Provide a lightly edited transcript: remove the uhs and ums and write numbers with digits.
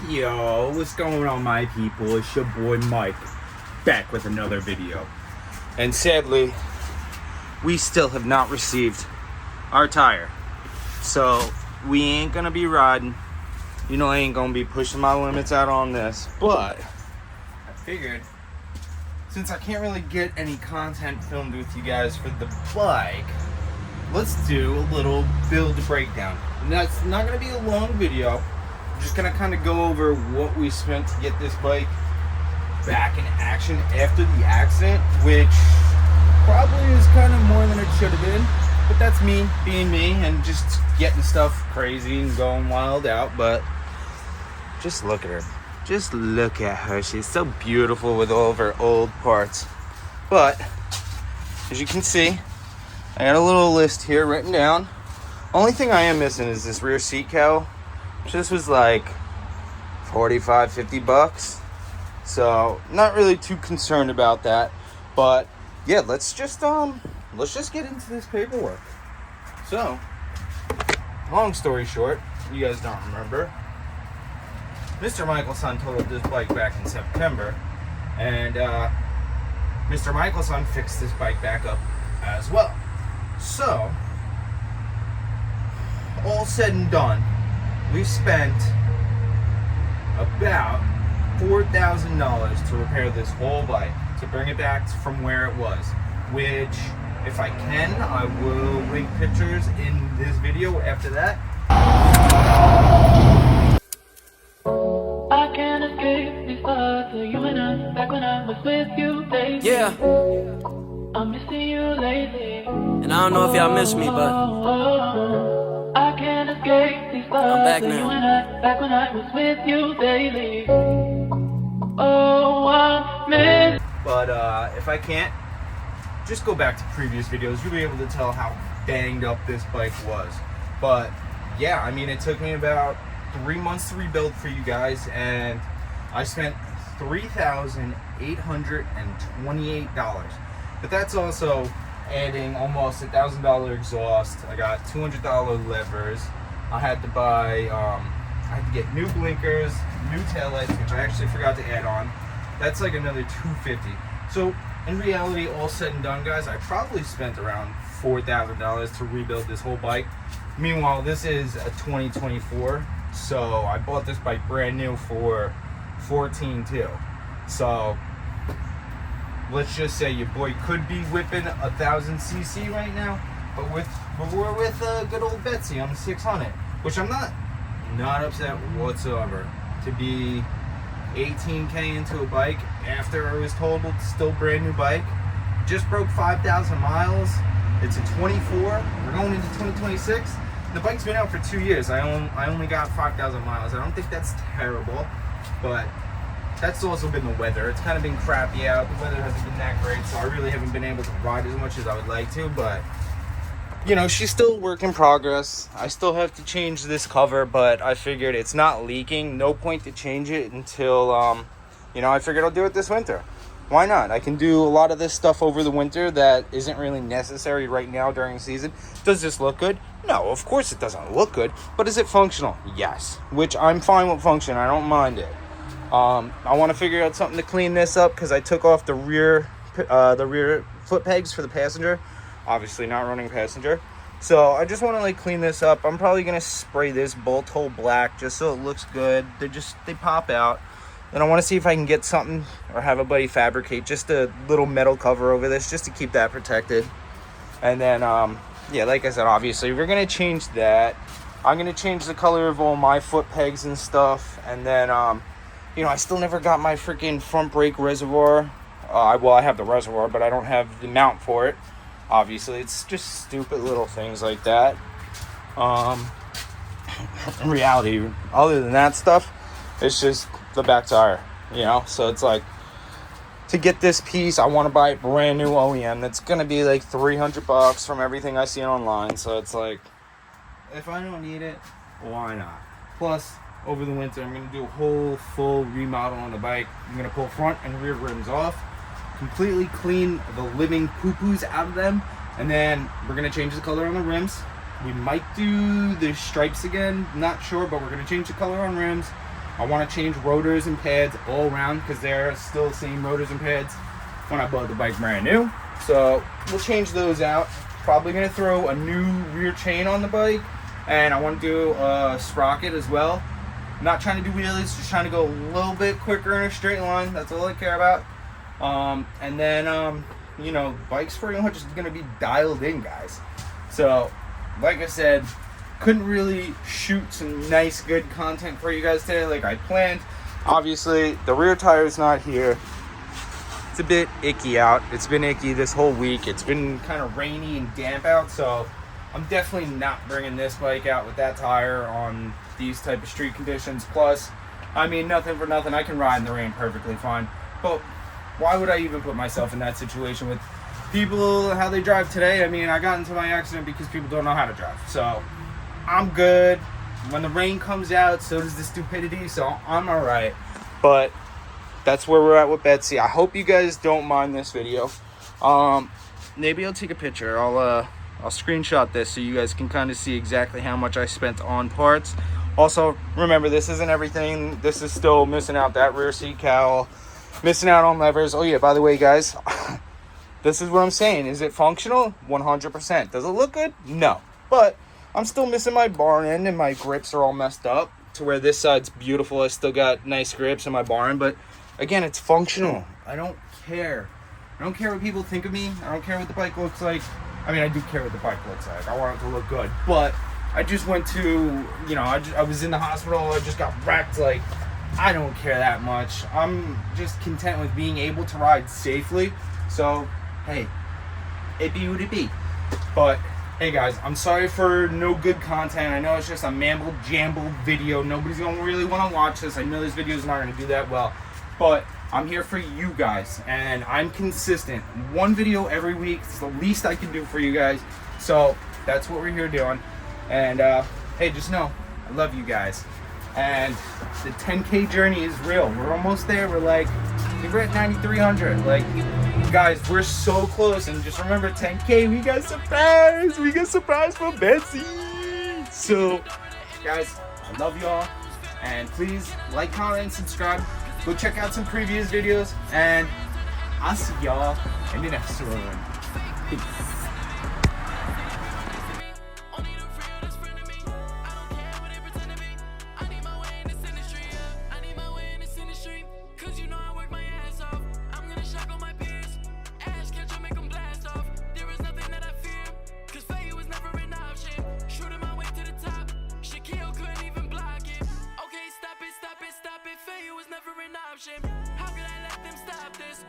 Yo, what's going on, my people? It's your boy Mike, back with another video. And sadly, we still have not received our tire. So, we ain't gonna be riding. You know I ain't gonna be pushing my limits out on this. But, I figured, since I can't really get any content filmed with you guys for the bike, let's do a little build breakdown. And that's not gonna be a long video. Just gonna kind of go over what we spent to get this bike back in action after the accident, which probably is kind of more than it should have been, but that's me being me and just getting stuff crazy and going wild out. But just look at her, she's so beautiful with all of her old parts. But as you can see, I got a little list here written down. Only thing I am missing is this rear seat cowl. This was like 45-50 bucks, so not really too concerned about that. But yeah, let's just get into this paperwork. So, long story short, you guys don't remember, Mr. Michelson totaled this bike back in September, and Mr. Michelson fixed this bike back up as well. So, all said and done, we spent about $4,000 to repair this whole bike, to bring it back from where it was, which, if I can, I will link pictures in this video after that. I can't escape these thoughts of you and I, back when I was with you, baby. Yeah. I'm missing you lately. And I don't know if y'all miss me, but I can't escape these thoughts I'm back of now. you and I, back when I was with you daily. Oh, I miss. But if I can't, just go back to previous videos. You'll be able to tell how banged up this bike was. But yeah, I mean, it took me about 3 months to rebuild for you guys, and I spent $3,828. But that's also adding almost $1,000 exhaust. I got $200 levers. I had to buy, I had to get new blinkers, new taillights, which I actually forgot to add on. That's like another $250. So in reality, all said and done, guys, I probably spent around $4,000 to rebuild this whole bike. Meanwhile, this is a 2024, so I bought this bike brand new for $14,200. So let's just say your boy could be whipping 1,000cc right now, but we're with good old Betsy on the 600, which I'm not upset whatsoever. To be 18K into a bike after it was totaled, still brand new bike, just broke 5,000 miles. It's a 24. We're going into 2026. The bike's been out for 2 years. I only got 5,000 miles. I don't think that's terrible, but that's also been the weather. It's kind of been crappy out. The weather hasn't been that great, so I really haven't been able to ride as much as I would like to. But, you know, she's still a work in progress. I still have to change this cover, but I figured it's not leaking. No point to change it until, you know, I figured I'll do it this winter. Why not? I can do a lot of this stuff over the winter that isn't really necessary right now during the season. Does this look good? No, of course it doesn't look good. But is it functional? Yes. Which I'm fine with function. I don't mind it. I want to figure out something to clean this up because I took off the rear foot pegs for the passenger. Obviously not running passenger. So I just want to like clean this up. I'm probably going to spray this bolt hole black just so it looks good. They pop out. And I want to see if I can get something or have a buddy fabricate just a little metal cover over this just to keep that protected. And then, yeah, like I said, obviously we're going to change that. I'm going to change the color of all my foot pegs and stuff. And then, you know, I still never got my freaking front brake reservoir. Well, I have the reservoir, but I don't have the mount for it. Obviously, it's just stupid little things like that. In reality, other than that stuff, it's just the back tire, you know? So it's like, to get this piece, I want to buy a brand new OEM. That's going to be like $300 from everything I see online. So it's like, if I don't need it, why not? Plus, over the winter, I'm going to do a whole full remodel on the bike. I'm going to pull front and rear rims off, completely clean the living poo-poos out of them, and then we're going to change the color on the rims. We might do the stripes again, not sure, but we're going to change the color on rims. I want to change rotors and pads all around because they're still the same rotors and pads when I bought the bike brand new. So we'll change those out. Probably going to throw a new rear chain on the bike, and I want to do a sprocket as well. I'm not trying to do wheelies, just trying to go a little bit quicker in a straight line. That's all I care about. And then, you know, bike's pretty much just going to be dialed in, guys. So, like I said, couldn't really shoot some nice, good content for you guys today like I planned. Obviously, the rear tire is not here. It's a bit icky out. It's been icky this whole week. It's been kind of rainy and damp out, so I'm definitely not bringing this bike out with that tire on these type of street conditions. Plus, I mean, nothing for nothing, I can ride in the rain perfectly fine. But why would I even put myself in that situation with people, how they drive today? I mean, I got into my accident because people don't know how to drive. So, I'm good. When the rain comes out, so does the stupidity, so I'm alright. But that's where we're at with Betsy. I hope you guys don't mind this video. Maybe I'll take a picture. I'll screenshot this so you guys can kind of see exactly how much I spent on parts. Also, remember, this isn't everything. This is still missing out that rear seat cowl, missing out on levers. Oh yeah, by the way, guys, this is what I'm saying. Is it functional? 100%. Does it look good? No. But I'm still missing my bar end, and my grips are all messed up to where this side's beautiful. I still got nice grips in my bar end, but again, it's functional. I don't care. I don't care what people think of me. I don't care what the bike looks like. I mean, I do care what the bike looks like. I want it to look good. But I just went to, you know, I was in the hospital. I just got wrecked. Like, I don't care that much. I'm just content with being able to ride safely. So, hey, it be what it be. But, hey guys, I'm sorry for no good content. I know it's just a mamble-jamble video. Nobody's going to really want to watch this. I know this video is not going to do that well. But I'm here for you guys, and I'm consistent. One video every week. It's the least I can do for you guys. So that's what we're here doing. And hey, just know I love you guys. And the 10K journey is real. We're almost there. We're at 9,300. Like, guys, we're so close. And just remember, 10K, we got surprise. We got surprise for Betsy. So, guys, I love y'all. And please like, comment, and subscribe. Go check out some previous videos, and I'll see y'all in the next one. Peace. How could I let them stop this?